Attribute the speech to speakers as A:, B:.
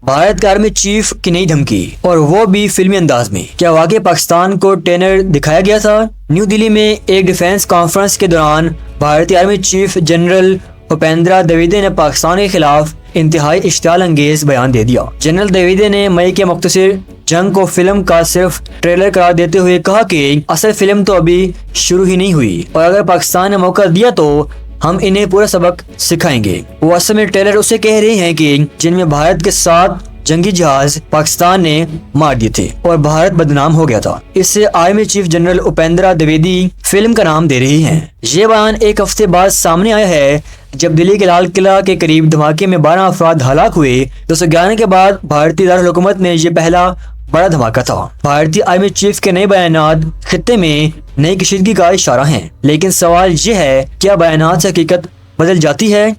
A: भारत के army chief की नई धमकी, और वो भी फिल्मी अंदाज में। क्या वाकई पाकिस्तान को ट्रेनर दिखाया गया था? न्यू दिल्ली में एक डिफेंस कॉन्फ्रेंस के दौरान भारतीय army chief general Upendra Dwivedi ने पाकिस्तान के खिलाफ इंतहाई इश्तियाल अंगेज बयान दे दिया। जनरल द्विवेदी ने मई के मुख्तसर जंग को फिल्म का सिर्फ ट्रेलर करार देते हुए कहा कि असल फिल्म तो अभी शुरू ही नहीं हुई, और अगर पाकिस्तान ने मौका दिया तो हम इन्हें पूरा सबक सिखाएंगे। वो असल में ट्रेलर उसे कह रहे हैं कि जिनमें भारत के 7 जंगी जहाज पाकिस्तान ने मार दिए थे और भारत बदनाम हो गया था। इससे army chief general Upendra Dwivedi film का नाम दे रही हैं। ये बयान एक हफ्ते बाद सामने आया है जब दिल्ली के लाल किला के करीब धमाके में 12 अफराद हलाक हुए। 211 के बाद भारतीय दारुल हुकूमत में ये पहला बड़ा धमाका था। भारतीय आर्मी चीफ के नए बयानात खित्ते में नई कशीदगी का इशारा हैं, लेकिन सवाल ये है क्या बयानात से हकीकत बदल जाती है?